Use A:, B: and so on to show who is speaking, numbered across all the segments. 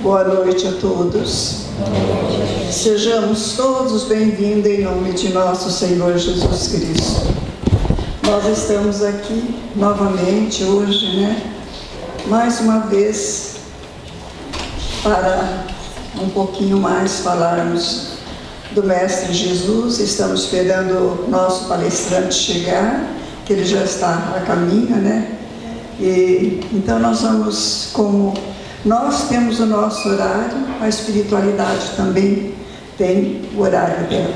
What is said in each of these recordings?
A: Boa noite a todos. Sejamos todos bem-vindos em nome de nosso Senhor Jesus Cristo. Nós estamos aqui novamente hoje, mais uma vez, para um pouquinho mais falarmos do Mestre Jesus. Estamos esperando o nosso palestrante chegar, que ele já está a caminho, E então nós vamos, como nós temos o nosso horário, a espiritualidade também tem o horário dela,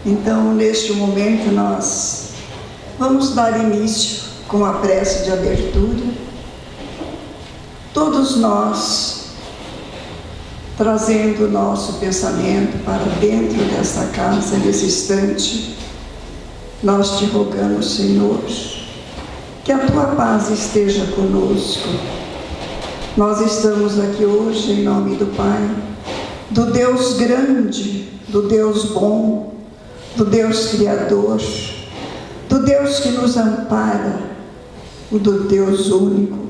A: Então, neste momento, nós vamos dar início com a prece de abertura. Todos nós, trazendo o nosso pensamento para dentro desta casa, nesse instante, nós te rogamos, Senhor, que a Tua paz esteja conosco. Nós estamos aqui hoje em nome do Pai, do Deus grande, do Deus bom, do Deus Criador, do Deus que nos ampara, do Deus único,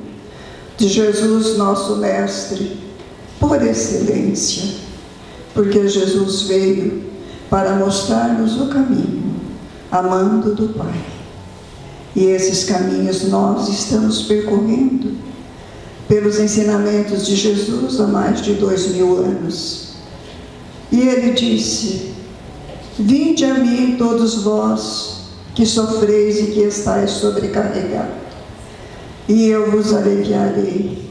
A: de Jesus, nosso Mestre, por excelência, porque Jesus veio para mostrar-nos o caminho, amando do Pai. E esses caminhos nós estamos percorrendo pelos ensinamentos de Jesus há mais de 2000 anos. E Ele disse: vinde a mim todos vós que sofreis e que estáis sobrecarregados, e eu vos aliviarei.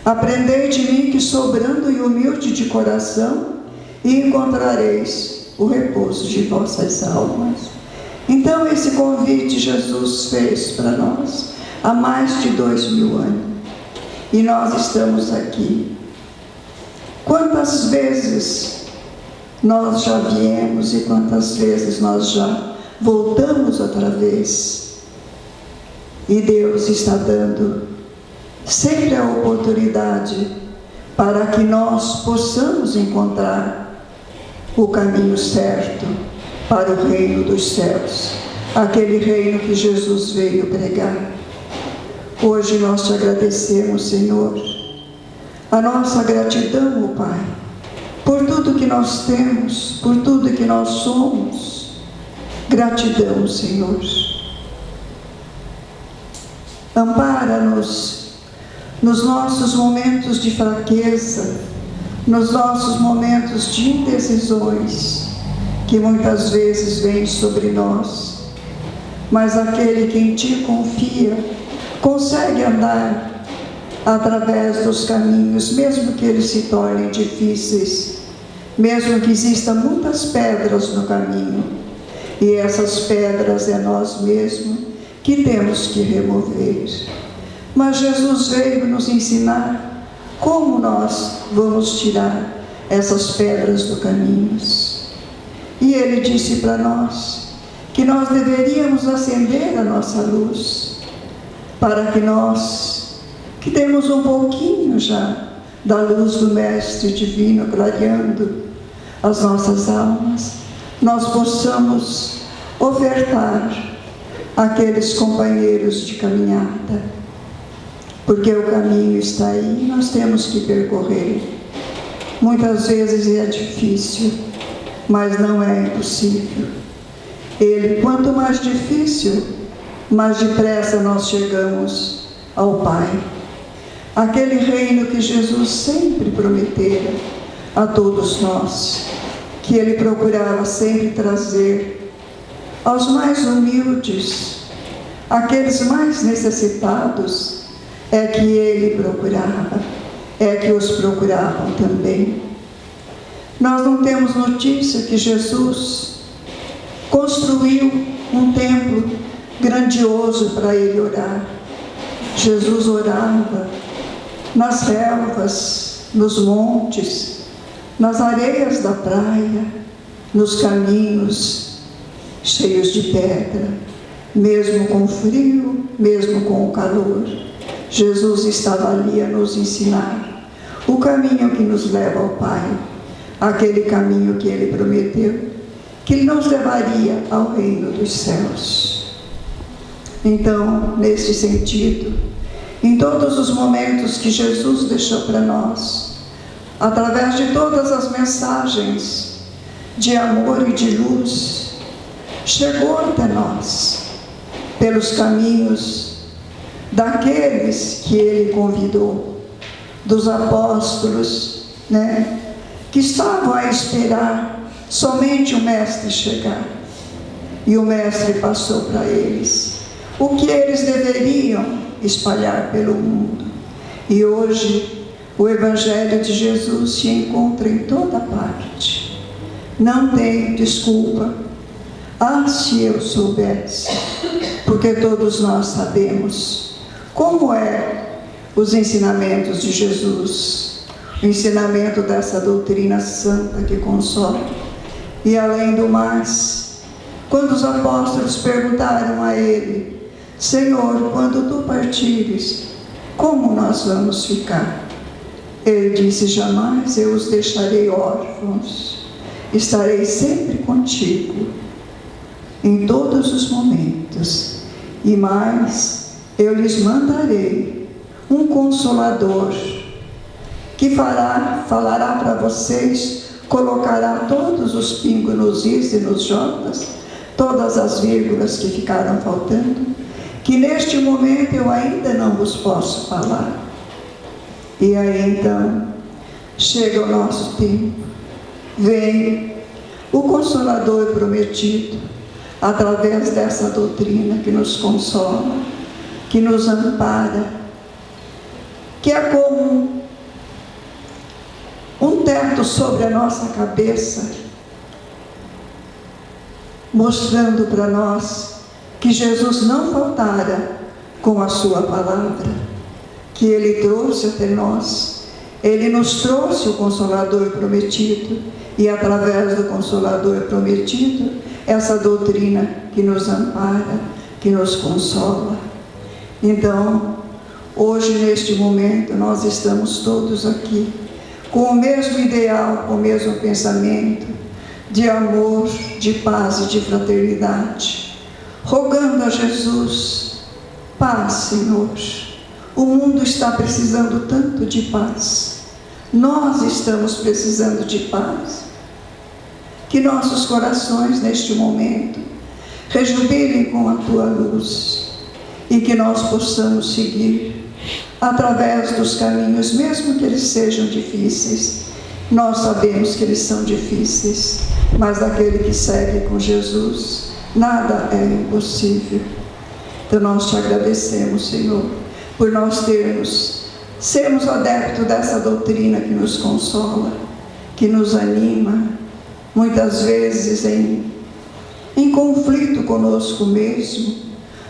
A: Aprendei de mim, que sou brando e humilde de coração, e encontrareis o repouso de vossas almas. Então esse convite Jesus fez para nós há mais de 2000 anos. E nós estamos aqui. Quantas vezes nós já viemos e quantas vezes nós já voltamos outra vez. E Deus está dando sempre a oportunidade para que nós possamos encontrar o caminho certo para o reino dos céus, aquele reino que Jesus veio pregar. Hoje nós te agradecemos, Senhor, a nossa gratidão, ó Pai, por tudo que nós temos, por tudo que nós somos. Gratidão, Senhor. Ampara-nos nos nossos momentos de fraqueza, nos nossos momentos de indecisões, que muitas vezes vêm sobre nós. Mas aquele que em Ti confia, consegue andar através dos caminhos, mesmo que eles se tornem difíceis, mesmo que existam muitas pedras no caminho, e essas pedras é nós mesmos que temos que remover. Mas Jesus veio nos ensinar como nós vamos tirar essas pedras do caminho. E Ele disse para nós que nós deveríamos acender a nossa luz, para que nós, que temos um pouquinho já da luz do Mestre Divino clareando as nossas almas, nós possamos ofertar àqueles companheiros de caminhada, porque o caminho está aí e nós temos que percorrer. Muitas vezes é difícil, mas não é impossível. Ele, quanto mais difícil, mais depressa nós chegamos ao Pai. Aquele reino que Jesus sempre prometera a todos nós, que Ele procurava sempre trazer aos mais humildes, aqueles mais necessitados, é que Ele procurava, é que os procuravam também. Nós não temos notícia que Jesus construiu um templo grandioso para Ele orar. Jesus orava nas relvas, nos montes, nas areias da praia, nos caminhos cheios de pedra, mesmo com frio, mesmo com o calor. Jesus estava ali a nos ensinar o caminho que nos leva ao Pai, aquele caminho que Ele prometeu, que Ele nos levaria ao reino dos céus. Então, nesse sentido, em todos os momentos que Jesus deixou para nós, através de todas as mensagens de amor e de luz, chegou até nós, pelos caminhos daqueles que Ele convidou, dos apóstolos, que estavam a esperar somente o Mestre chegar. E o Mestre passou para eles o que eles deveriam espalhar pelo mundo. E hoje o Evangelho de Jesus se encontra em toda parte. Não tem desculpa. Ah, se eu soubesse, porque todos nós sabemos como é os ensinamentos de Jesus, o ensinamento dessa doutrina santa que consola. E além do mais, quando os apóstolos perguntaram a Ele: Senhor, quando Tu partires, como nós vamos ficar? Ele disse: jamais eu os deixarei órfãos, estarei sempre contigo, em todos os momentos, e mais, eu lhes mandarei um Consolador, que falará para vocês, colocará todos os pingos nos is e nos jotas, todas as vírgulas que ficaram faltando, que neste momento eu ainda não vos posso falar. E aí então, chega o nosso tempo, vem o Consolador prometido, através dessa doutrina que nos consola, que nos ampara, que é como um teto sobre a nossa cabeça, mostrando para nós que Jesus não faltara com a sua palavra, que Ele trouxe até nós. Ele nos trouxe o Consolador prometido, e através do Consolador prometido, essa doutrina que nos ampara, que nos consola. Então, hoje, neste momento, nós estamos todos aqui, com o mesmo ideal, com o mesmo pensamento, de amor, de paz e de fraternidade, rogando a Jesus: paz, Senhor. O mundo está precisando tanto de paz. Nós estamos precisando de paz. Que nossos corações, neste momento, rejubilem com a Tua luz, e que nós possamos seguir através dos caminhos, mesmo que eles sejam difíceis. Nós sabemos que eles são difíceis, mas daquele que segue com Jesus, nada é impossível. Então nós Te agradecemos, Senhor, por nós sermos adeptos dessa doutrina que nos consola, que nos anima, muitas vezes em conflito conosco mesmo,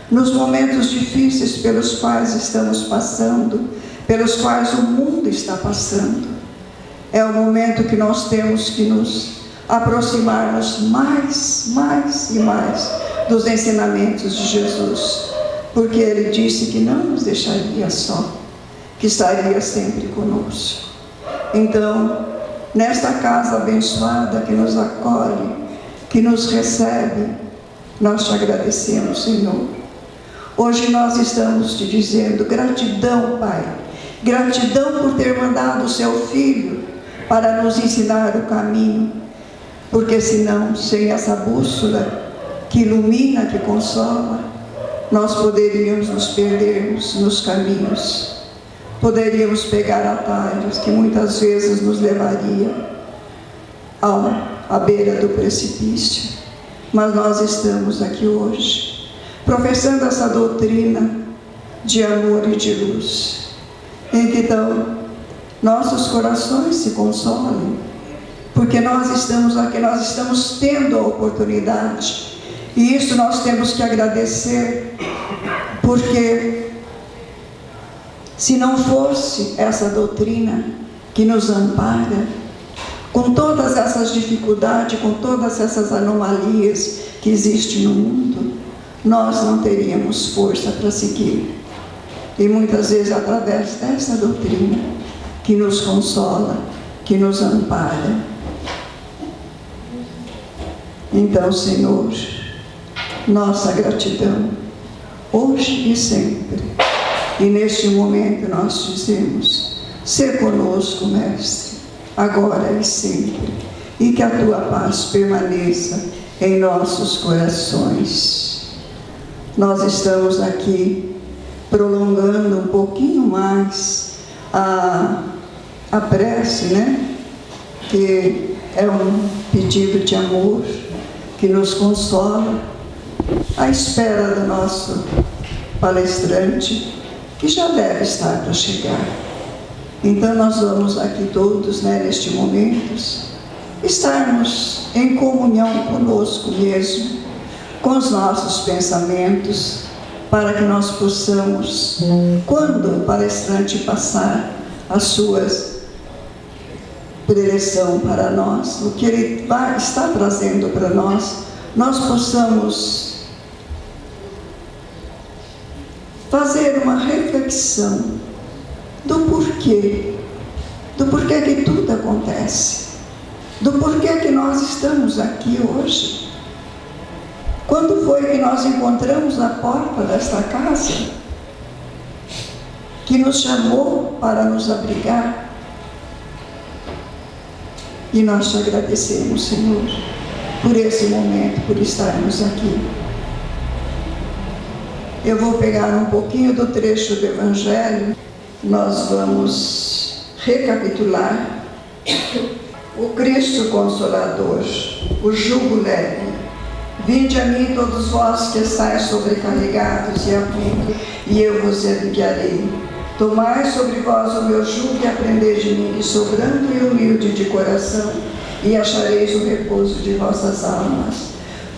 A: nos momentos difíceis pelos quais estamos passando, pelos quais o mundo está passando. É o momento que nós temos que nos aproximarmos mais e mais dos ensinamentos de Jesus, porque Ele disse que não nos deixaria só, que estaria sempre conosco. Então, nesta casa abençoada que nos acolhe, que nos recebe, nós Te agradecemos, Senhor. Hoje nós estamos Te dizendo gratidão, Pai, gratidão por ter mandado o Seu Filho para nos ensinar o caminho, porque senão, sem essa bússola que ilumina, que consola, nós poderíamos nos perdermos nos caminhos, poderíamos pegar atalhos que muitas vezes nos levariam à beira do precipício. Mas nós estamos aqui hoje, professando essa doutrina de amor e de luz, em que então nossos corações se consolem, porque nós estamos aqui, nós estamos tendo a oportunidade, e isso nós temos que agradecer, porque se não fosse essa doutrina que nos ampara, com todas essas dificuldades, com todas essas anomalias que existem no mundo, nós não teríamos força para seguir. E muitas vezes através dessa doutrina que nos consola, que nos ampara. Então, Senhor, nossa gratidão, hoje e sempre. E neste momento nós dizemos: sê conosco, Mestre, agora e sempre. E que a tua paz permaneça em nossos corações. Nós estamos aqui prolongando um pouquinho mais a prece, né? Que é um pedido de amor que nos consola, à espera do nosso palestrante, que já deve estar para chegar. Então nós vamos aqui todos, né, neste momento, estarmos em comunhão conosco mesmo, com os nossos pensamentos, para que nós possamos, quando o palestrante passar as suas preleção para nós, o que ele está trazendo para nós possamos fazer uma reflexão do porquê que tudo acontece, do porquê que nós estamos aqui hoje. Quando foi que nós encontramos a porta desta casa, que nos chamou para nos abrigar? E nós te agradecemos, Senhor, por esse momento, por estarmos aqui. Eu vou pegar um pouquinho do trecho do Evangelho. Nós vamos recapitular o Cristo Consolador, o jugo leve. Vinde a mim todos vós que estáis sobrecarregados e aflitos, e eu vos aliviarei. Tomai sobre vós o meu jugo e aprendei de mim, que sou brando e humilde de coração, e achareis o repouso de vossas almas.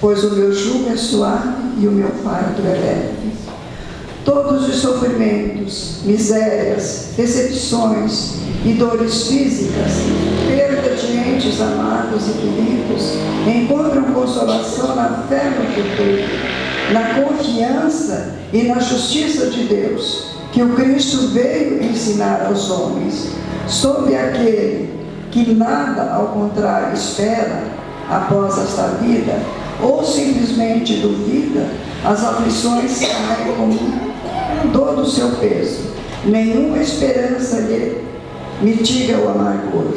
A: Pois o meu jugo é suave e o meu fardo é leve. Todos os sofrimentos, misérias, decepções e dores físicas, perda de entes amados e queridos, encontram consolação na fé no futuro, na confiança e na justiça de Deus, que o Cristo veio ensinar aos homens, sobre aquele que nada, ao contrário, espera após esta vida, ou simplesmente duvida, as aflições caem com todo o seu peso. Nenhuma esperança lhe mitiga o amargor.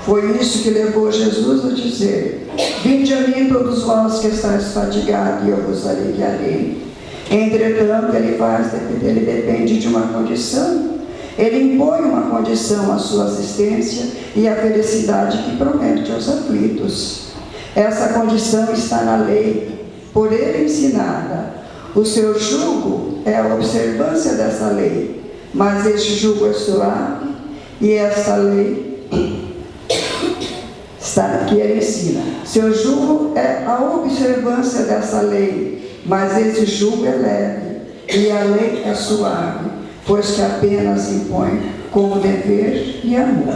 A: Foi isso que levou Jesus a dizer: vinde a mim todos vós que estáis fatigados, e eu vos aliviarei. Entretanto, ele depende de uma condição. Ele impõe uma condição à sua assistência e à felicidade que promete aos aflitos. Essa condição está na lei, por ele ensinada. O seu jugo é a observância dessa lei, mas este jugo é suave, e esta lei está que ele ensina. Seu jugo é a observância dessa lei, mas esse jugo é leve, e a lei é suave, pois que apenas impõe como dever e amor.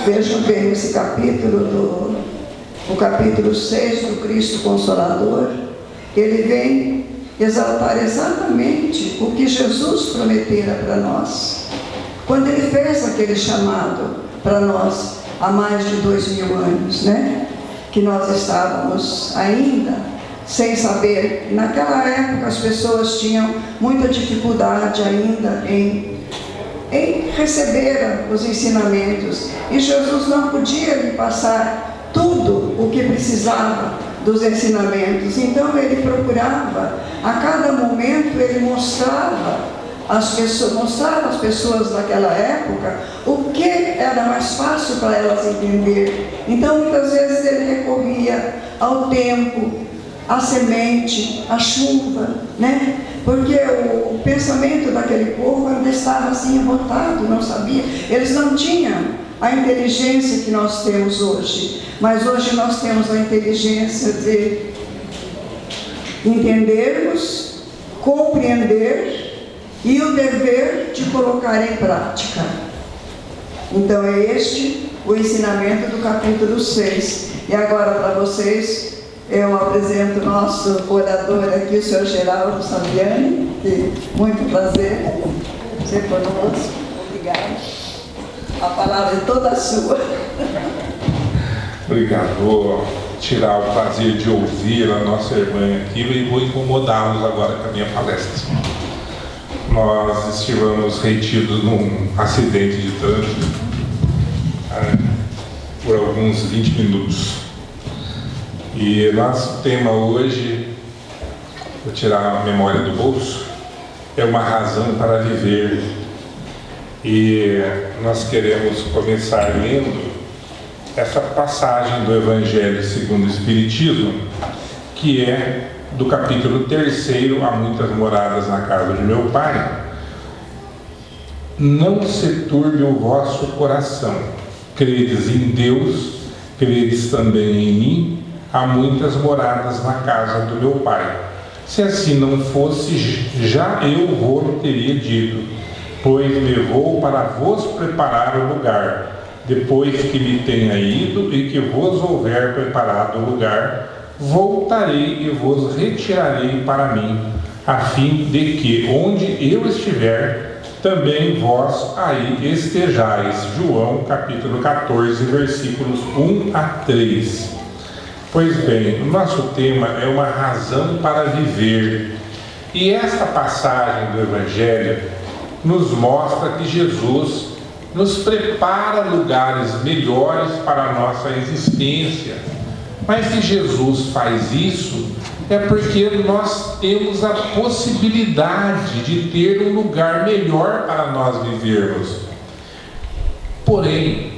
A: Vejam bem esse capítulo, o capítulo 6 do Cristo Consolador. Ele vem exaltar exatamente o que Jesus prometera para nós, quando ele fez aquele chamado para nós há mais de 2000 anos, né? Que nós estávamos ainda sem saber. Naquela época as pessoas tinham muita dificuldade ainda em receber os ensinamentos, e Jesus não podia lhe passar tudo o que precisava dos ensinamentos. Então ele procurava, a cada momento ele mostrava às pessoas daquela época o que era mais fácil para elas entender. Então muitas vezes ele recorria ao tempo, à semente, à chuva, né? Porque o pensamento daquele povo ainda estava assim enrotado, não sabia. Eles não tinham a inteligência que nós temos hoje, mas hoje nós temos a inteligência de entendermos, compreender e o dever de colocar em prática. Então é este o ensinamento do capítulo 6. E agora para vocês eu apresento o nosso orador aqui, o senhor Geraldo Saviani, que muito prazer ser conosco. Obrigada. A palavra é toda sua.
B: Obrigado. Vou tirar o prazer de ouvir a nossa irmã aqui e vou incomodá-los agora com a minha palestra. Nós estivemos retidos num acidente de trânsito por alguns 20 minutos. E nosso tema hoje, vou tirar a memória do bolso, é uma razão para viver. E nós queremos começar lendo essa passagem do Evangelho segundo o Espiritismo, que é do capítulo 3, Há muitas moradas na casa de meu Pai. Não se turbe o vosso coração, credes em Deus, credes também em mim, há muitas moradas na casa do meu Pai. Se assim não fosse, já eu vos teria dito, pois me vou para vos preparar o lugar. Depois que me tenha ido e que vos houver preparado o lugar, voltarei e vos retirarei para mim, a fim de que, onde eu estiver, também vós aí estejais. João capítulo 14, versículos 1 a 3. Pois bem, o nosso tema é uma razão para viver. E esta passagem do Evangelho nos mostra que Jesus nos prepara lugares melhores para a nossa existência. Mas se Jesus faz isso, é porque nós temos a possibilidade de ter um lugar melhor para nós vivermos. Porém,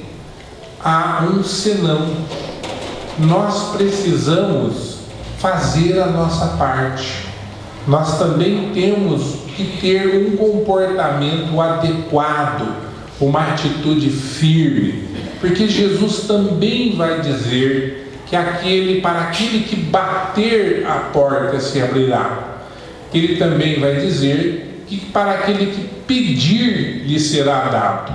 B: há um senão. Nós precisamos fazer a nossa parte. Nós também temos que ter um comportamento adequado, uma atitude firme, porque Jesus também vai dizer que para aquele que bater, a porta se abrirá. Ele também vai dizer que para aquele que pedir, lhe será dado.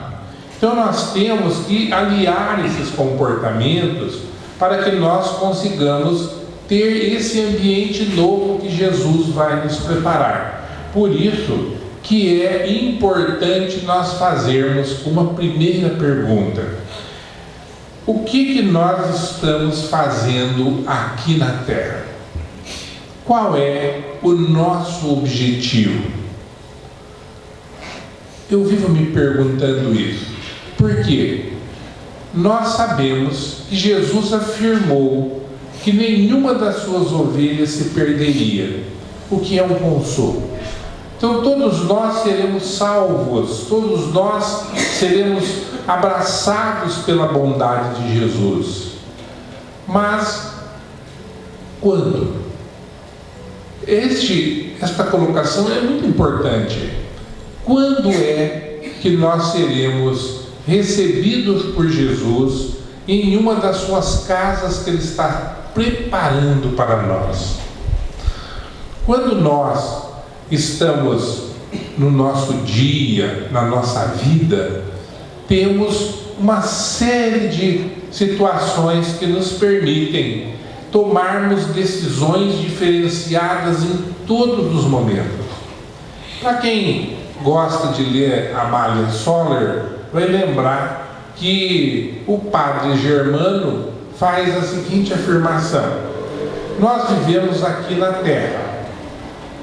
B: Então nós temos que aliar esses comportamentos para que nós consigamos ter esse ambiente novo que Jesus vai nos preparar. Por isso que é importante nós fazermos uma primeira pergunta: o que nós estamos fazendo aqui na Terra? Qual é o nosso objetivo? Eu vivo me perguntando isso. Por quê? Nós sabemos que Jesus afirmou que nenhuma das suas ovelhas se perderia, o que é um consolo. Então todos nós seremos salvos, todos nós seremos abraçados pela bondade de Jesus. Mas quando? Esta colocação é muito importante. Quando é que nós seremos recebidos por Jesus em uma das suas casas que Ele está preparando para nós? Quando nós estamos no nosso dia, na nossa vida, temos uma série de situações que nos permitem tomarmos decisões diferenciadas em todos os momentos. Para quem gosta de ler Amália Soler, vai lembrar que o padre Germano faz a seguinte afirmação: nós vivemos aqui na Terra,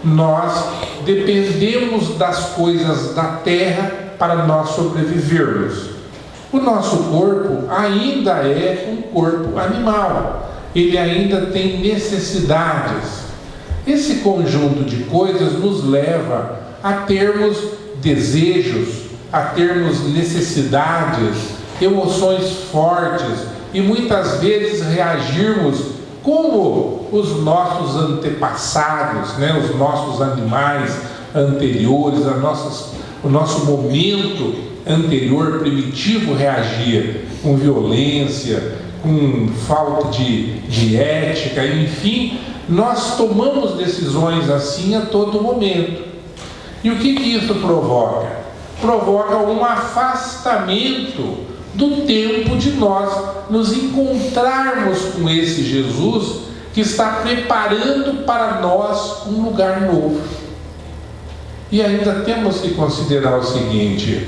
B: nós dependemos das coisas da Terra para nós sobrevivermos. O nosso corpo ainda é um corpo animal, ele ainda tem necessidades. Esse conjunto de coisas nos leva a termos desejos, a termos necessidades, emoções fortes e muitas vezes reagirmos como os nossos antepassados, os nossos animais anteriores, o nosso momento anterior primitivo reagia com violência, com falta de ética, enfim, nós tomamos decisões assim a todo momento. E o que isso provoca? Provoca um afastamento do tempo de nós nos encontrarmos com esse Jesus que está preparando para nós um lugar novo. E ainda temos que considerar o seguinte,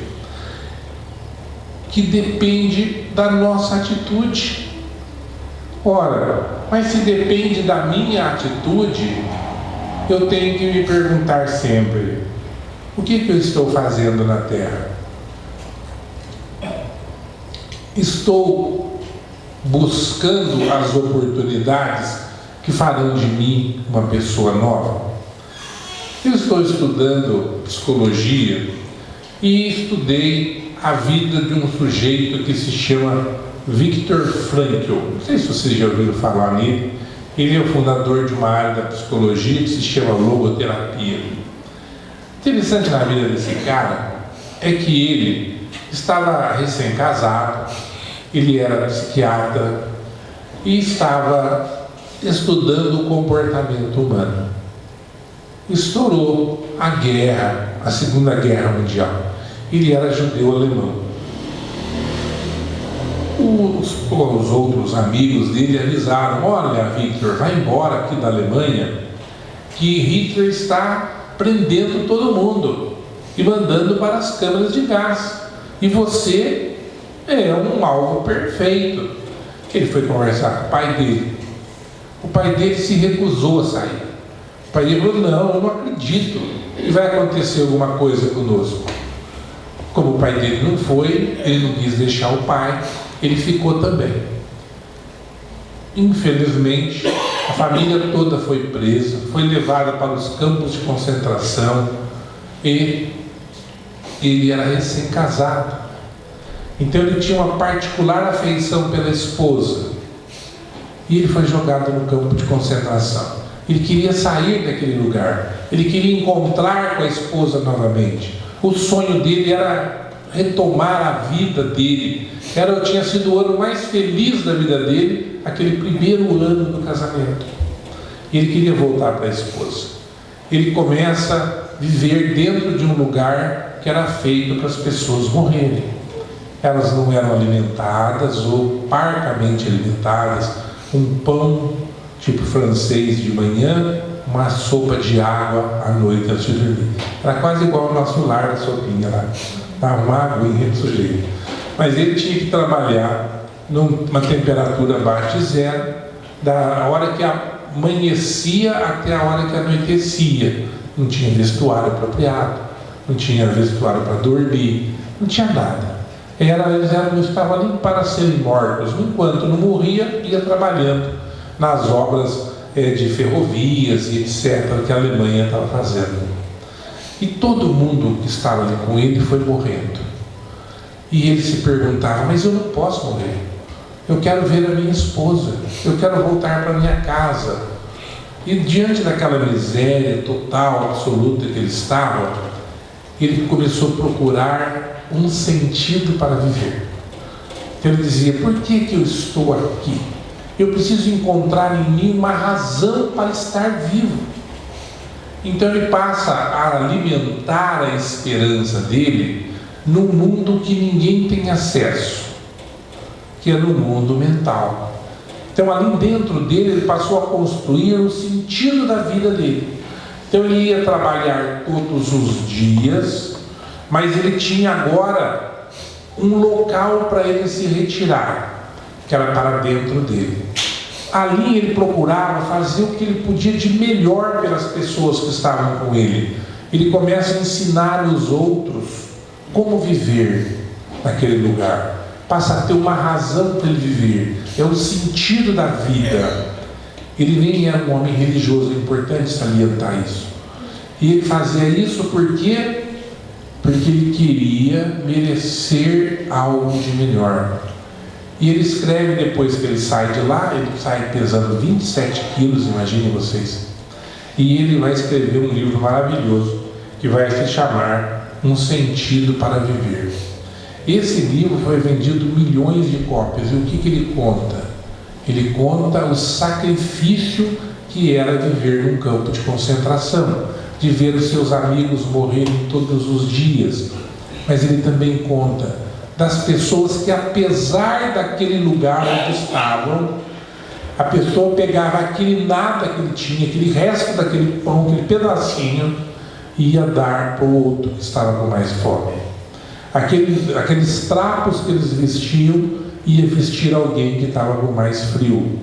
B: que depende da nossa atitude. Ora, mas se depende da minha atitude, eu tenho que me perguntar sempre: o que eu estou fazendo na Terra? Estou buscando as oportunidades que farão de mim uma pessoa nova? Eu estou estudando psicologia e estudei a vida de um sujeito que se chama Viktor Frankl. Não sei se vocês já ouviram falar nele. Ele é o fundador de uma área da psicologia que se chama logoterapia. Interessante na vida desse cara é que ele estava recém-casado, ele era psiquiatra e estava estudando o comportamento humano. Estourou a guerra, a Segunda Guerra Mundial. Ele era judeu-alemão. Os outros amigos dele avisaram: olha, Victor, vai embora aqui da Alemanha, que Hitler está prendendo todo mundo e mandando para as câmaras de gás. E você é um alvo perfeito. Ele foi conversar com o pai dele. O pai dele se recusou a sair. O pai dele falou: não, eu não acredito que vai acontecer alguma coisa conosco. Como o pai dele não foi, ele não quis deixar o pai, ele ficou também. Infelizmente, a família toda foi presa, foi levada para os campos de concentração e ele era recém-casado. Então ele tinha uma particular afeição pela esposa e ele foi jogado no campo de concentração. Ele queria sair daquele lugar, ele queria encontrar com a esposa novamente. O sonho dele era retomar a vida dele. Tinha sido o ano mais feliz da vida dele, aquele primeiro ano do casamento. Ele queria voltar para a esposa. Ele começa a viver dentro de um lugar que era feito para as pessoas morrerem. Elas não eram alimentadas ou parcamente alimentadas. Um pão tipo francês de manhã, uma sopa de água à noite antes de dormir. Era quase igual ao nosso lar da sopinha lá. Dava uma aguinha do sujeito. Mas ele tinha que trabalhar numa temperatura abaixo de zero, da hora que amanhecia até a hora que anoitecia. Não tinha vestuário apropriado, não tinha vestuário para dormir, não tinha nada. Eles estavam ali para serem mortos. Enquanto não morria, ia trabalhando nas obras de ferrovias e etc. que a Alemanha estava fazendo. E todo mundo que estava ali com ele foi morrendo. E ele se perguntava: mas eu não posso morrer. Eu quero ver a minha esposa. Eu quero voltar para minha casa. E diante daquela miséria total, absoluta que ele estava, ele começou a procurar um sentido para viver. Então ele dizia: por que eu estou aqui? Eu preciso encontrar em mim uma razão para estar vivo. Então ele passa a alimentar a esperança dele num mundo que ninguém tem acesso, que é no mundo mental. Então ali dentro dele ele passou a construir o sentido da vida dele. Então ele ia trabalhar todos os dias, mas ele tinha agora um local para ele se retirar, que era para dentro dele. Ali ele procurava fazer o que ele podia de melhor pelas pessoas que estavam com ele. Ele começa a ensinar os outros como viver naquele lugar. Passa a ter uma razão para ele viver. É o sentido da vida. Ele nem era um homem religioso, é importante salientar isso. E ele fazia isso porque ele queria merecer algo de melhor. E ele escreve, depois que ele sai de lá, ele sai pesando 27 quilos, imaginem vocês. E ele vai escrever um livro maravilhoso, que vai se chamar Um Sentido para Viver. Esse livro foi vendido milhões de cópias. E o que ele conta? Ele conta o sacrifício que era viver num campo de concentração, de ver os seus amigos morrerem todos os dias. Mas ele também conta das pessoas que, apesar daquele lugar onde estavam, a pessoa pegava aquele nada que ele tinha, aquele resto daquele pão, aquele pedacinho, e ia dar para o outro que estava com mais fome. Aqueles trapos que eles vestiam, ia vestir alguém que estava com mais frio.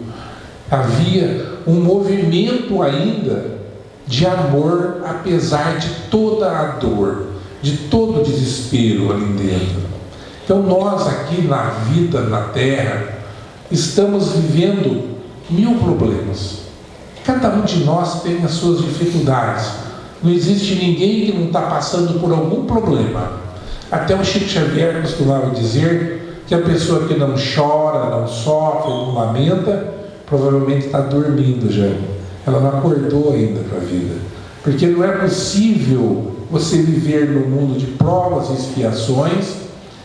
B: Havia um movimento ainda de amor, apesar de toda a dor, de todo o desespero ali dentro. Então nós aqui na vida, na terra, estamos vivendo 1000 problemas. Cada um de nós tem as suas dificuldades. Não existe ninguém que não está passando por algum problema. Até o Chico Xavier costumava dizer que a pessoa que não chora, não sofre, não lamenta, provavelmente está dormindo já. Ela não acordou ainda para a vida. Porque não é possível você viver no mundo de provas e expiações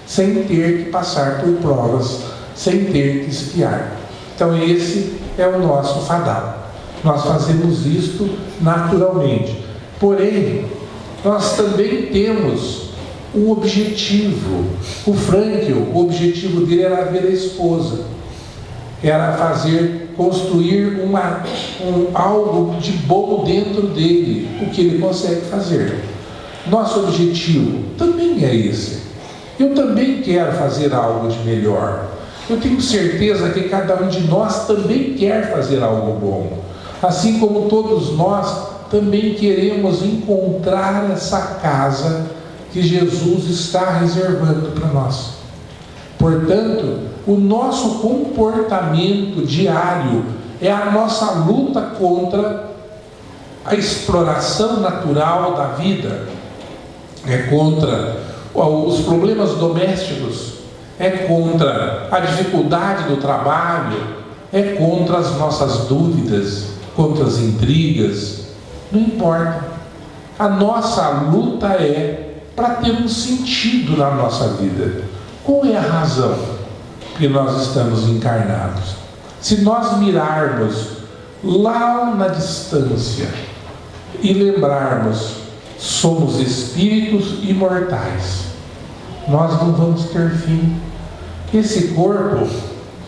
B: sem ter que passar por provas, sem ter que expiar. Então esse é o nosso fadal. Nós fazemos isto naturalmente. Porém, nós também temos um objetivo. O Frankl, o objetivo dele era ver a esposa. Era construir algo de bom dentro dele, o que ele consegue fazer. Nosso objetivo também é esse. Eu também quero fazer algo de melhor. Eu tenho certeza que cada um de nós também quer fazer algo bom. Assim como todos nós também queremos encontrar essa casa que Jesus está reservando para nós. Portanto, o nosso comportamento diário é a nossa luta contra a exploração natural da vida, é contra os problemas domésticos, é contra a dificuldade do trabalho, é contra as nossas dúvidas, contra as intrigas. Não importa. A nossa luta é para ter um sentido na nossa vida. Qual é a razão que nós estamos encarnados? Se nós mirarmos lá na distância e lembrarmos, somos espíritos imortais, nós não vamos ter fim. Esse corpo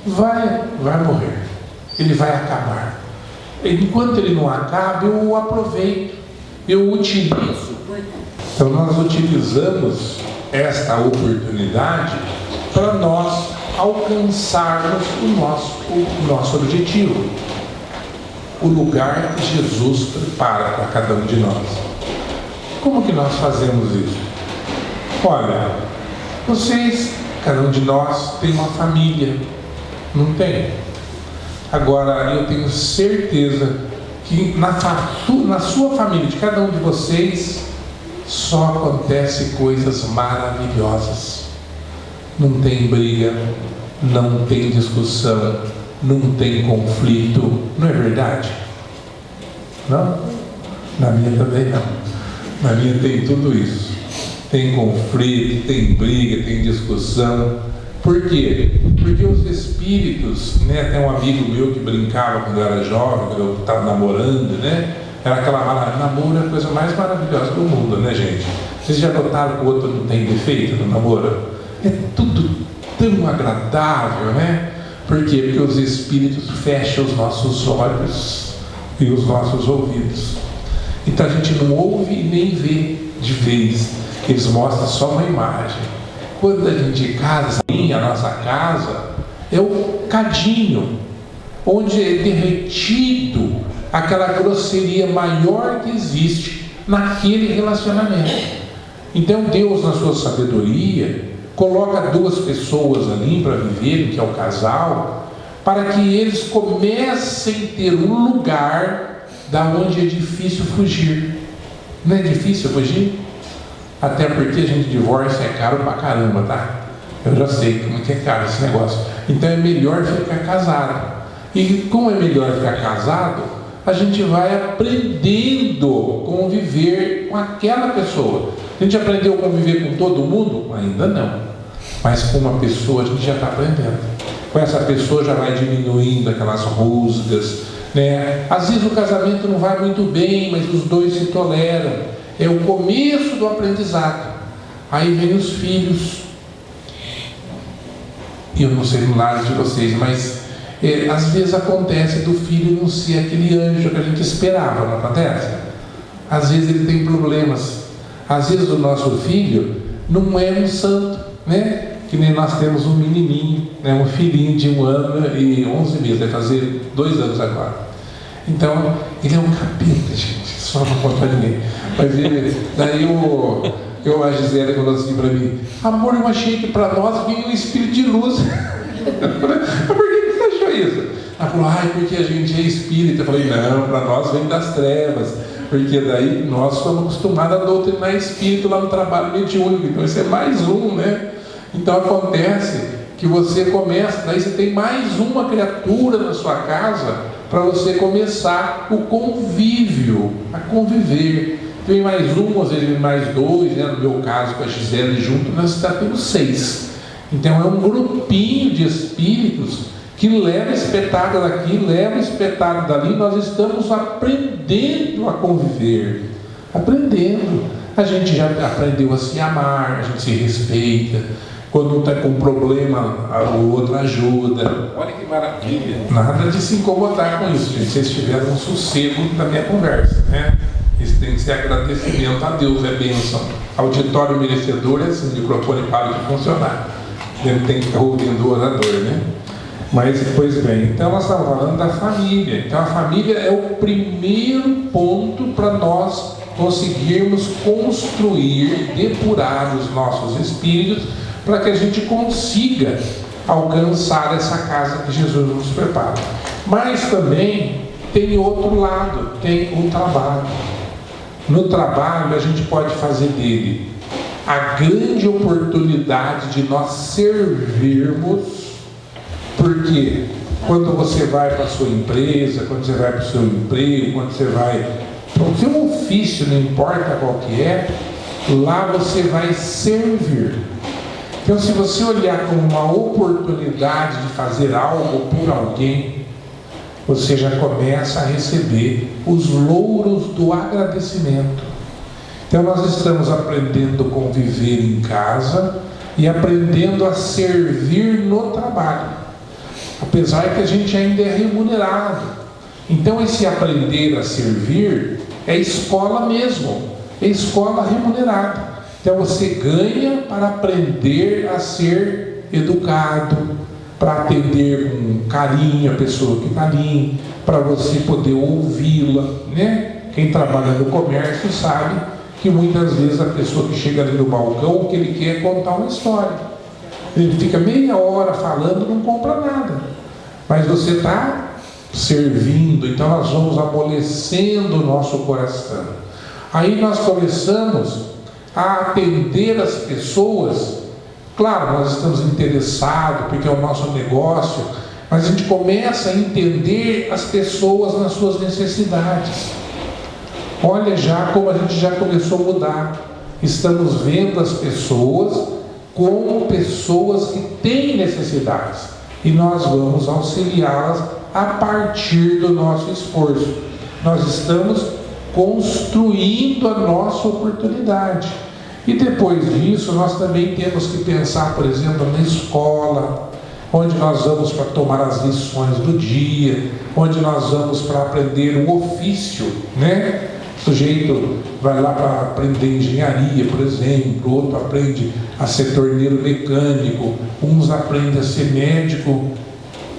B: vai morrer, ele vai acabar. Enquanto ele não acaba, eu o aproveito, eu utilizo. Então nós utilizamos esta oportunidade para nós alcançarmos o nosso objetivo, o lugar que Jesus prepara para cada um de nós. Como que nós fazemos isso? Olha, vocês, cada um de nós tem uma família, não tem? Agora, eu tenho certeza que na sua família, de cada um de vocês, só acontece coisas maravilhosas. Não tem briga, não tem discussão, não tem conflito. Não é verdade? Não? Na minha também não. Na minha tem tudo isso. Tem conflito, tem briga, tem discussão. Por quê? Porque os espíritos, né? Tem um amigo meu que brincava quando eu era jovem, quando eu estava namorando, né? Era aquela namoro é a coisa mais maravilhosa do mundo, né, gente? Vocês já notaram que o outro não tem defeito no namoro? É tudo tão agradável, né? Por quê? Porque os espíritos fecham os nossos olhos e os nossos ouvidos. Então a gente não ouve e nem vê de vez. Eles mostram só uma imagem. Quando a gente casa, a nossa casa é o cadinho, onde é derretido aquela grosseria maior que existe naquele relacionamento. Então Deus, na sua sabedoria, coloca duas pessoas ali para viverem, que é o casal, para que eles comecem a ter um lugar da onde é difícil fugir. Não é difícil fugir? Até porque a gente divórcio é caro pra caramba, tá? Eu já sei como é que é caro esse negócio. Então é melhor ficar casado. E como é melhor ficar casado, a gente vai aprendendo a conviver com aquela pessoa. A gente aprendeu a conviver com todo mundo? Ainda não. Mas com uma pessoa a gente já está aprendendo. Com essa pessoa já vai diminuindo aquelas rusgas, né? Às vezes o casamento não vai muito bem, mas os dois se toleram. É o começo do aprendizado. Aí vem os filhos. E eu não sei no lado de vocês, mas às vezes acontece do filho não ser aquele anjo que a gente esperava, não acontece? Às vezes ele tem problemas. Às vezes o nosso filho não é um santo, né? Que nem nós temos um menininho, né? Um filhinho de 1 ano e 11 meses, vai fazer 2 anos agora. Então, ele é um capeta, gente, só não conta ninguém. Mas daí a Gisele falou assim para mim: amor, eu achei que para nós vinha um espírito de luz. Por que a surpresa. Ela falou, porque a gente é espírita. Eu falei, não, para nós vem das trevas, porque daí nós somos acostumados a doutrinar espírito lá no trabalho mediúnico, então isso é mais um, né? Então acontece que você começa, daí você tem mais uma criatura na sua casa para você começar o convívio, a conviver. Tem mais um, às vezes mais dois, né? No meu caso com a Gisele junto, nós já temos 6. Então é um grupinho de espíritos que leva espetáculo daqui, leva espetáculo dali. Nós estamos aprendendo a conviver, aprendendo. A gente já aprendeu a se amar, a gente se respeita. Quando um está com um problema, o outro ajuda. Olha que maravilha. Nada de se incomodar com isso, gente. Vocês tiveram um sossego da minha conversa, né? Isso tem que ser agradecimento a Deus, é bênção. Auditório merecedor é assim, o microfone para de funcionar. Ele tem que ficar ouvindo o orador, né? Mas, pois bem, então nós estamos falando da família. Então a família é o primeiro ponto para nós conseguirmos construir, depurar os nossos espíritos, para que a gente consiga alcançar essa casa que Jesus nos prepara. Mas também tem outro lado, tem o trabalho. No trabalho a gente pode fazer dele a grande oportunidade de nós servirmos, porque quando você vai para a sua empresa, quando você vai para o seu emprego, quando você vai para o seu ofício, não importa qual que é, lá você vai servir. Então, se você olhar como uma oportunidade de fazer algo por alguém, você já começa a receber os louros do agradecimento. Então, nós estamos aprendendo a conviver em casa e aprendendo a servir no trabalho, apesar que a gente ainda é remunerado. Então, esse aprender a servir é escola mesmo, é escola remunerada. Então você ganha para aprender a ser educado, para atender com carinho a pessoa que está ali, para você poder ouvi-la, né? Quem trabalha no comércio sabe que muitas vezes a pessoa que chega ali no balcão, o que ele quer é contar uma história. Ele fica meia hora falando e não compra nada. Mas você está servindo, então nós vamos amolecendo o nosso coração. Aí nós começamos a atender as pessoas. Claro, nós estamos interessados porque é o nosso negócio, mas a gente começa a entender as pessoas nas suas necessidades. Olha já como a gente já começou a mudar. Estamos vendo as pessoas como pessoas que têm necessidades e nós vamos auxiliá-las a partir do nosso esforço. Nós estamos construindo a nossa oportunidade. E depois disso, nós também temos que pensar, por exemplo, na escola, onde nós vamos para tomar as lições do dia, onde nós vamos para aprender o ofício, né? O sujeito vai lá para aprender engenharia, por exemplo, outro aprende a ser torneiro mecânico, uns aprendem a ser médico,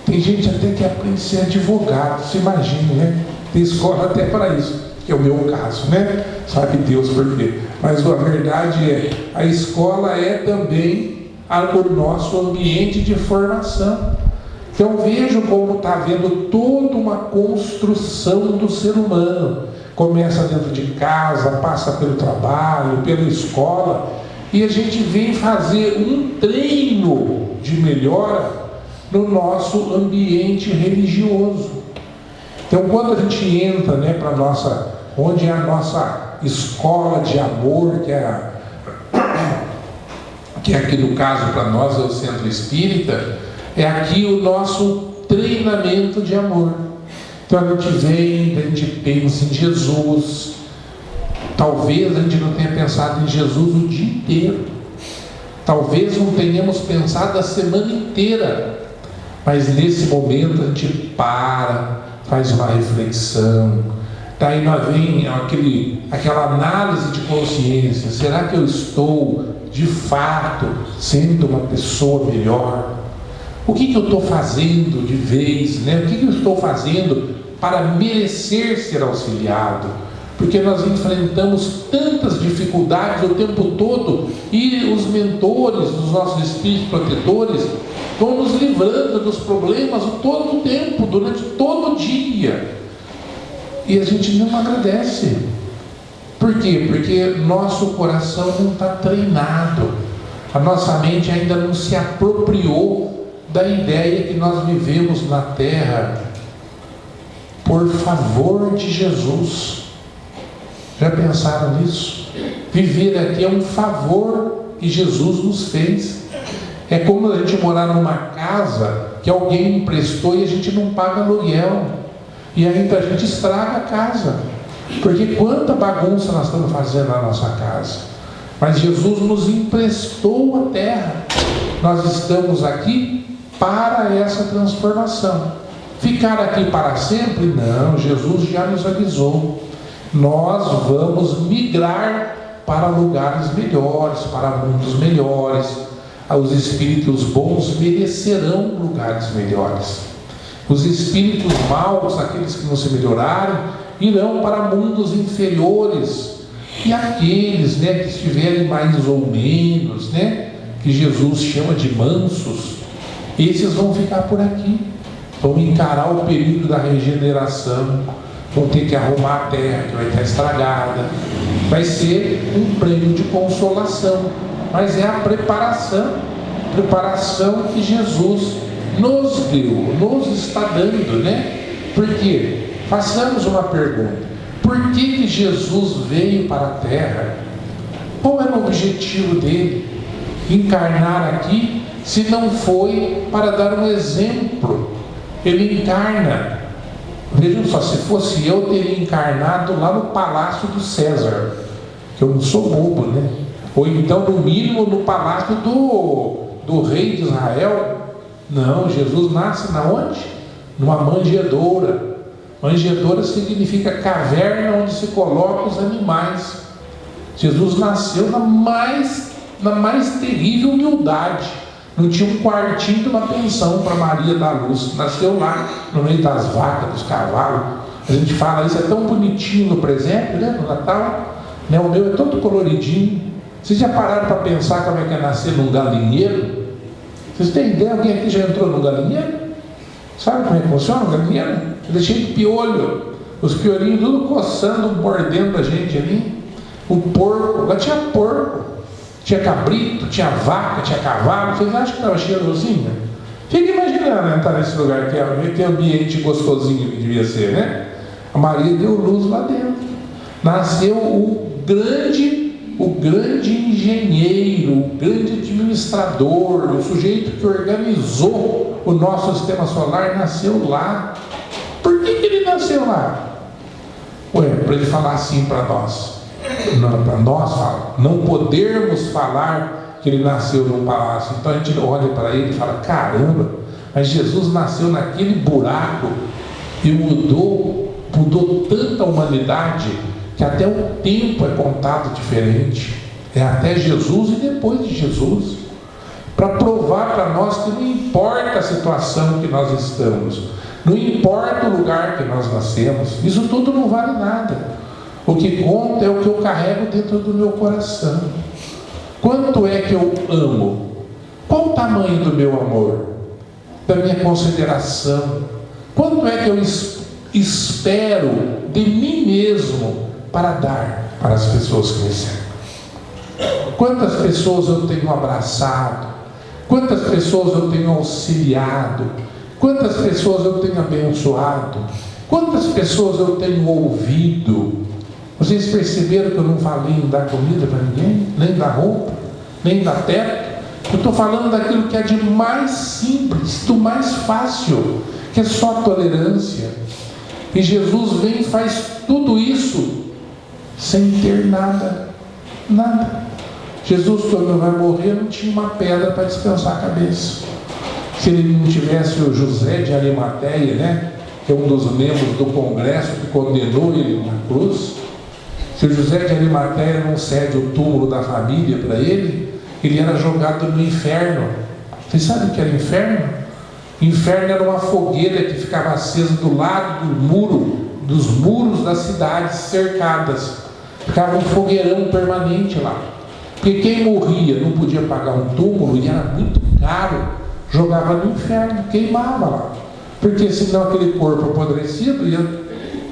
B: tem gente até que aprende a ser advogado, se imagina, né? Tem escola até para isso, que é o meu caso, né? Sabe Deus por quê. Mas a verdade é, a escola é também o nosso ambiente de formação. Então vejam como está havendo toda uma construção do ser humano. Começa dentro de casa, passa pelo trabalho, pela escola, e a gente vem fazer um treino de melhora no nosso ambiente religioso. Então, quando a gente entra, né, para nossa, onde é a nossa escola de amor, que é aqui no caso para nós é o Centro Espírita, é aqui o nosso treinamento de amor. Então a gente vem, a gente pensa em Jesus. Talvez a gente não tenha pensado em Jesus o dia inteiro. Talvez não tenhamos pensado a semana inteira. Mas nesse momento a gente para, faz uma reflexão. Daí nós vem aquela análise de consciência. Será que eu estou, de fato, sendo uma pessoa melhor? O que eu estou fazendo de vez, né? O que eu estou fazendo para merecer ser auxiliado? porque nós enfrentamos tantas dificuldades o tempo todo, e os mentores, os nossos espíritos protetores, vão nos livrando dos problemas todo o tempo, durante todo o dia, e a gente não agradece. Por quê? Porque nosso coração não está treinado, a nossa mente ainda não se apropriou da ideia que nós vivemos na terra por favor de Jesus. Já pensaram nisso? Viver aqui é um favor que Jesus nos fez. É como a gente morar numa casa que alguém emprestou e a gente não paga aluguel, e ainda a gente estraga a casa, porque quanta bagunça nós estamos fazendo na nossa casa. Mas Jesus nos emprestou a terra, nós estamos aqui para essa transformação. Ficar aqui para sempre? Não, Jesus já nos avisou. Nós vamos migrar para lugares melhores, para mundos melhores. Os espíritos bons merecerão lugares melhores. Os espíritos maus, aqueles que não se melhorarem, irão para mundos inferiores. E aqueles, que estiverem mais ou menos, que Jesus chama de mansos, esses vão ficar por aqui, vão encarar o período da regeneração, vão ter que arrumar a terra que vai estar estragada. Vai ser um prêmio de consolação, mas é a preparação que Jesus nos deu, nos está dando, Porque, façamos uma pergunta: por que Jesus veio para a terra? Qual era o objetivo dele encarnar aqui, se não foi para dar um exemplo? Ele encarna, vejam só, se fosse eu teria encarnado lá no palácio do César, que eu não sou bobo, ou então no mínimo no palácio do rei de Israel. Não, Jesus nasce na onde? Numa manjedoura. Manjedoura significa caverna onde se colocam os animais. Jesus nasceu na mais terrível humildade. Não tinha um quartinho de uma pensão para Maria da Luz. Nasceu lá no meio das vacas, dos cavalos. A gente fala, isso é tão bonitinho no presépio, no Natal. O meu é todo coloridinho. Vocês já pararam para pensar como é que é nascer num galinheiro? Vocês têm ideia? Alguém aqui já entrou num galinheiro? Sabe como é que funciona o galinheiro? Ele é cheio de piolho, os piolinhos tudo coçando, mordendo a gente ali. O porco, lá tinha porco, tinha cabrito, tinha vaca, tinha cavalo. Vocês acham que estava cheirosinho? Fica imaginando entrar nesse lugar, que ambiente gostosinho que devia ser, A Maria deu luz lá dentro. Nasceu o grande engenheiro, o grande administrador, o sujeito que organizou o nosso sistema solar, nasceu lá. Por que ele nasceu lá? Para ele falar assim para nós. Para nós não podermos falar que ele nasceu num palácio. Então a gente olha para ele e fala: caramba, mas Jesus nasceu naquele buraco e mudou tanta humanidade, que até o tempo é contado diferente. É até Jesus e depois de Jesus, para provar para nós que não importa a situação que nós estamos, não importa o lugar que nós nascemos, isso tudo não vale nada. O que conta é o que eu carrego dentro do meu coração. Quanto é que eu amo? Qual o tamanho do meu amor? Da minha consideração? Quanto é que eu espero de mim mesmo para dar para as pessoas que me cercam? Quantas pessoas eu tenho abraçado? Quantas pessoas eu tenho auxiliado? Quantas pessoas eu tenho abençoado? Quantas pessoas eu tenho ouvido? Vocês perceberam que eu não falei em dar comida para ninguém? Nem dar roupa? Nem dar teto? Eu estou falando daquilo que é de mais simples, do mais fácil, que é só a tolerância. E Jesus vem e faz tudo isso sem ter nada. Jesus, quando vai morrer, não tinha uma pedra para descansar a cabeça. Se ele não tivesse o José de Arimateia, que é um dos membros do Congresso que condenou ele na cruz, se o José de Arimateia não cede o túmulo da família para ele, ele era jogado no inferno. Vocês sabem o que era inferno? Inferno era uma fogueira que ficava acesa do lado do muro dos muros das cidades cercadas. Ficava um fogueirão permanente lá. Porque quem morria, não podia pagar um túmulo e era muito caro, jogava no inferno, queimava lá. Porque senão aquele corpo apodrecido ia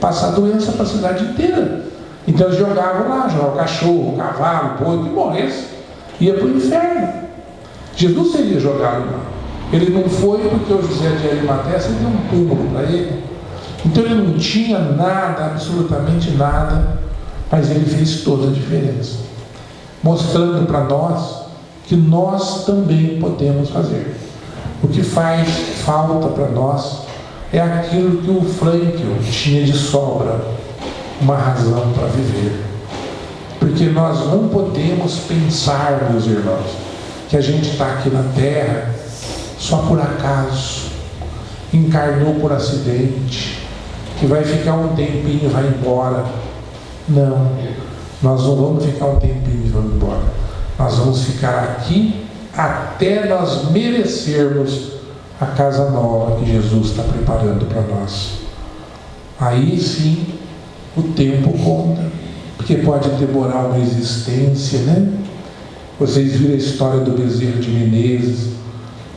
B: passar doença para a cidade inteira. Então eles jogavam lá, jogavam cachorro, cavalo, porco, e morresse, ia para o inferno. Jesus seria jogado lá. Ele não foi porque o José de Arimateia deu um túmulo para ele. Então ele não tinha nada, absolutamente nada, mas ele fez toda a diferença, mostrando para nós que nós também podemos fazer. O que faz falta para nós é aquilo que o Frankl tinha de sobra, uma razão para viver. Porque nós não podemos pensar, meus irmãos, que a gente está aqui na Terra só por acaso, encarnou por acidente, que vai ficar um tempinho e vai embora. Não, nós não vamos ficar um tempinho e vamos embora. Nós vamos ficar aqui até nós merecermos a casa nova que Jesus está preparando para nós. Aí sim, o tempo conta, porque pode demorar uma existência, né? Vocês viram a história do Bezerra de Menezes,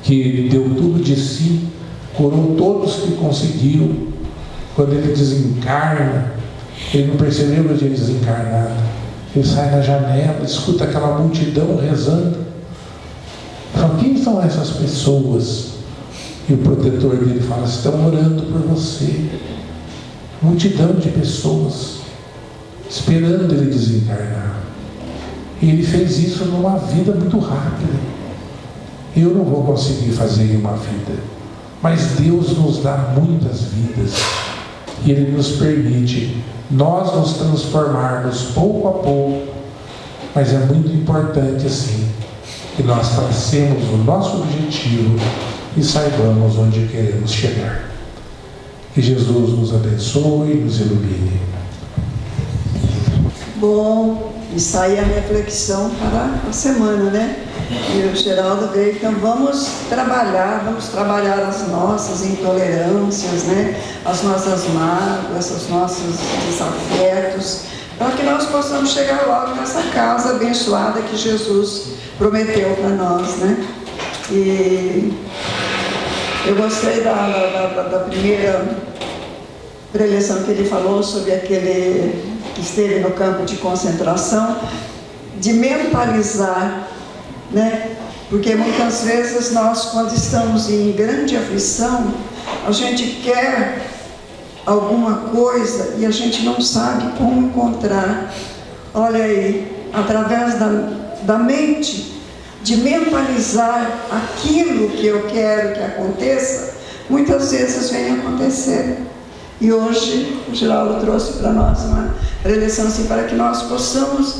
B: que deu tudo de si, curou todos que conseguiu. Quando ele desencarna, ele não percebeu que ele tinha desencarnado. Ele sai na janela, escuta aquela multidão rezando. Fala, quem são essas pessoas? E o protetor dele fala, estão orando por você. Multidão de pessoas esperando ele desencarnar. E ele fez isso numa vida muito rápida. Eu não vou conseguir fazer em uma vida, mas Deus nos dá muitas vidas e Ele nos permite nós nos transformarmos pouco a pouco, mas é muito importante assim que nós tracemos o nosso objetivo e saibamos onde queremos chegar. Que Jesus nos abençoe e nos ilumine.
A: Bom, isso aí é a reflexão para a semana, né? E o Geraldo veio, então vamos trabalhar as nossas intolerâncias, né? As nossas mágoas, os nossos desafetos, para que nós possamos chegar logo nessa casa abençoada que Jesus prometeu para nós, né? E eu gostei da primeira preleção que ele falou sobre aquele que esteve no campo de concentração, de mentalizar, né? Porque muitas vezes nós, quando estamos em grande aflição, a gente quer alguma coisa e a gente não sabe como encontrar. Olha aí, através da mente, de mentalizar aquilo que eu quero que aconteça, muitas vezes vem acontecer. E hoje o Geraldo trouxe para nós uma preleção assim, para que nós possamos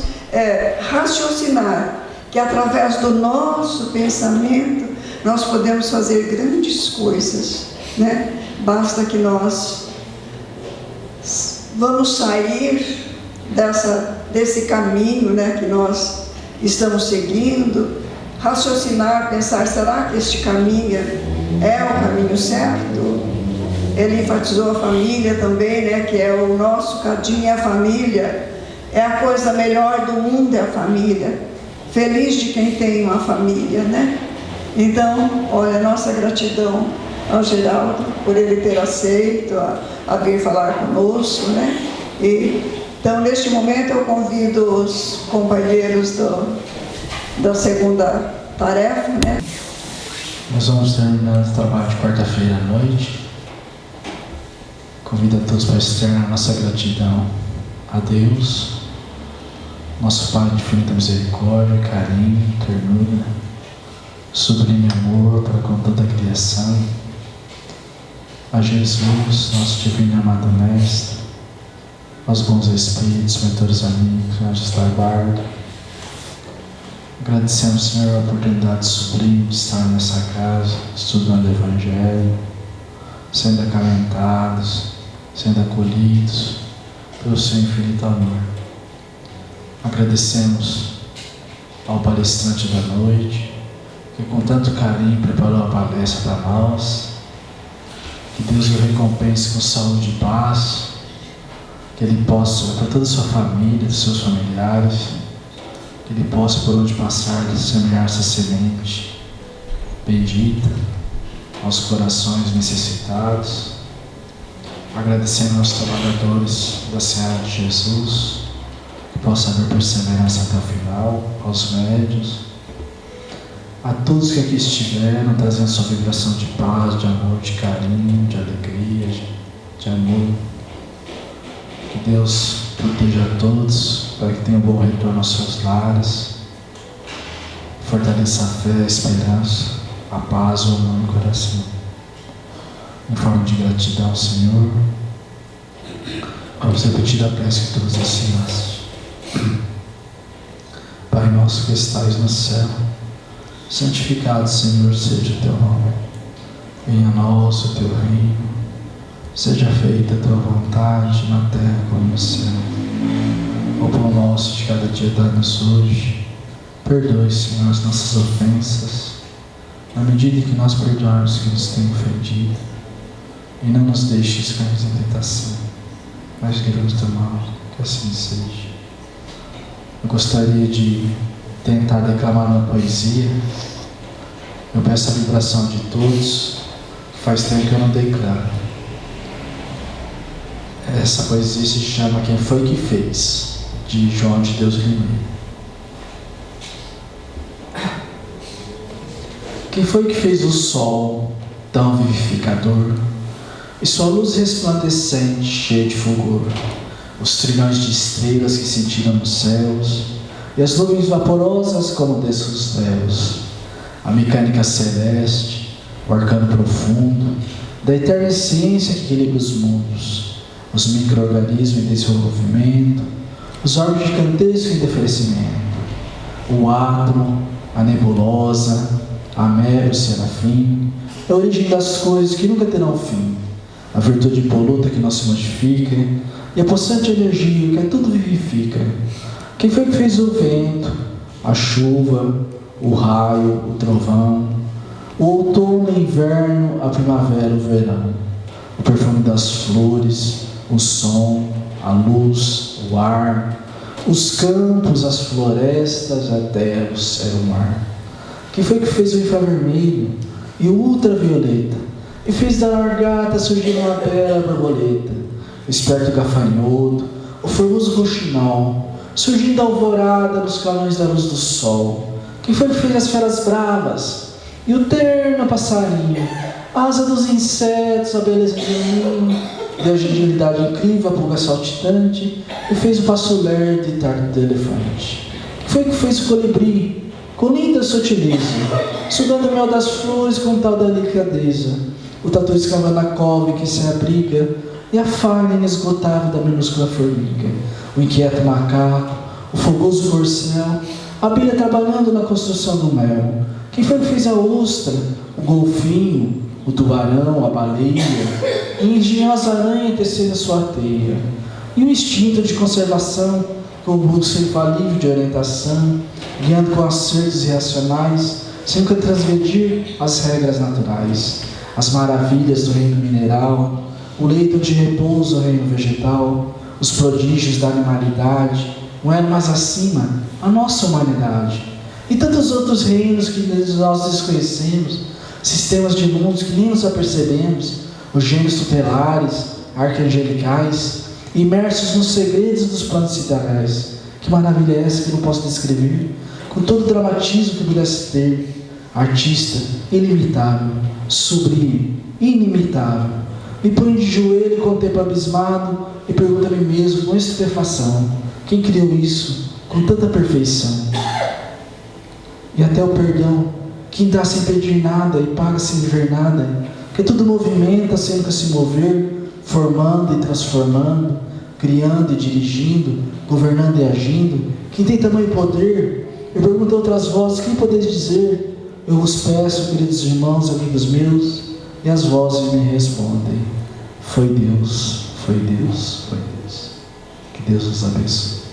A: raciocinar que através do nosso pensamento nós podemos fazer grandes coisas, né? Basta que nós vamos sair desse caminho, né, que nós estamos seguindo, raciocinar, pensar, será que este caminho é o caminho certo? Ele enfatizou a família também, né, que é o nosso cadinho, é a família, é a coisa melhor do mundo, é a família. Feliz de quem tem uma família, né? Então, olha, nossa gratidão ao Geraldo por ele ter aceito a vir falar conosco, né? Então, neste momento, eu convido os companheiros da segunda tarefa, né?
C: Nós vamos terminar o trabalho de quarta-feira à noite. Convido a todos para externar nossa gratidão a Deus, nosso Pai de infinita misericórdia, carinho, ternura, sublime amor para com toda a criação, a Jesus, nosso divino e amado Mestre, aos bons espíritos, mentores amigos, anjos da guarda. Agradecemos, Senhor, a oportunidade sublime de estar nessa casa, estudando o Evangelho, sendo acalentados, sendo acolhidos pelo seu infinito amor. Agradecemos ao palestrante da noite, que com tanto carinho preparou a palestra para nós. Que Deus o recompense com saúde e paz, que Ele possa, para toda a sua família, dos seus familiares, que Ele possa, por onde passar, semear essa semente bendita aos corações necessitados, agradecendo aos trabalhadores da Seara de Jesus, que possa haver perseverança até o final, aos médios, a todos que aqui estiveram, trazendo sua vibração de paz, de amor, de carinho, de alegria, de amor. Que Deus proteja a todos, para que tenham um bom retorno aos seus lares, fortaleça a fé, a esperança, a paz, o amor no coração. Em forma de gratidão, Senhor, vamos repetir a prece que todos ensinaste. Pai nosso que estais no céu, santificado, Senhor, seja o teu nome. Venha a nós o teu reino. Seja feita a tua vontade, na terra como no céu. O pão nosso de cada dia dá-nos hoje. Perdoe, Senhor, as nossas ofensas, na medida em que nós perdoarmos que nos têm ofendido. E não nos deixes cair em tentação, mas livra-nos do mal, que assim seja. Eu gostaria de tentar declamar uma poesia. Eu peço a vibração de todos, que faz tempo que eu não declaro. Essa poesia se chama Quem Foi Que Fez, de João de Deus Limeiro. Quem foi que fez o sol tão vivificador e sua luz resplandecente cheia de fulgor, os trilhões de estrelas que cintilam nos céus e as nuvens vaporosas como desçam os céus, a mecânica celeste, o arcano profundo da eterna ciência que equilibra os mundos, os micro-organismos em desenvolvimento, os órgãos gigantescos em deferecimento, o átomo, a nebulosa, a mera, o serafim, é a origem das coisas que nunca terão fim, a virtude impoluta que não se modifica e a possante energia que tudo vivifica. Quem foi que fez o vento, a chuva, o raio, o trovão, o outono, o inverno, a primavera, o verão, o perfume das flores, o som, a luz, o ar, os campos, as florestas, a terra, o céu, o mar? Quem foi que fez o infravermelho e o ultravioleta e fez da largata surgir uma bela borboleta, o esperto gafanhoto, o formoso roxinol, surgindo a alvorada nos clarões da luz do sol? Quem foi que fez as feras bravas e o terno passarinho, a asa dos insetos, a beleza de ninho, deu agilidade incrível, a pulga saltitante, e fez o passo lerdo e tardo do elefante? Quem foi que fez o colibri com linda sutileza, sugando o mel das flores com tal delicadeza, o tatu escavando a cove que se abriga e a falha inesgotável da minúscula formiga, o inquieto macaco, o fogoso corcel, a abelha trabalhando na construção do mel? Quem foi que fez a ostra, o golfinho, o tubarão, a baleia, e a engenhosa aranha tecendo a sua teia? E o instinto de conservação, com o pulso infalível de orientação, guiando com acertos irracionais, sem nunca transgredir as regras naturais, as maravilhas do reino mineral, o leito de repouso do reino vegetal, os prodígios da animalidade, um elo mais acima, a nossa humanidade, e tantos outros reinos que nós desconhecemos, sistemas de mundos que nem nos apercebemos, os gênios tutelares, arcangelicais, imersos nos segredos dos planos siderais. Que maravilha é essa que não posso descrever, com todo o dramatismo que pudesse ter? Artista ilimitável, sublime, inimitável, me ponho de joelho e contemplo abismado e pergunto a mim mesmo com estupefação: quem criou isso com tanta perfeição? E até o perdão, quem dá sem pedir nada e paga sem dever nada, que tudo movimenta sem nunca se mover, formando e transformando, criando e dirigindo, governando e agindo. Quem tem tamanho poder? Eu pergunto a outras vozes: quem podeis dizer? Eu vos peço, queridos irmãos, amigos meus, e as vozes me respondem: foi Deus, foi Deus, foi Deus. Que Deus nos abençoe.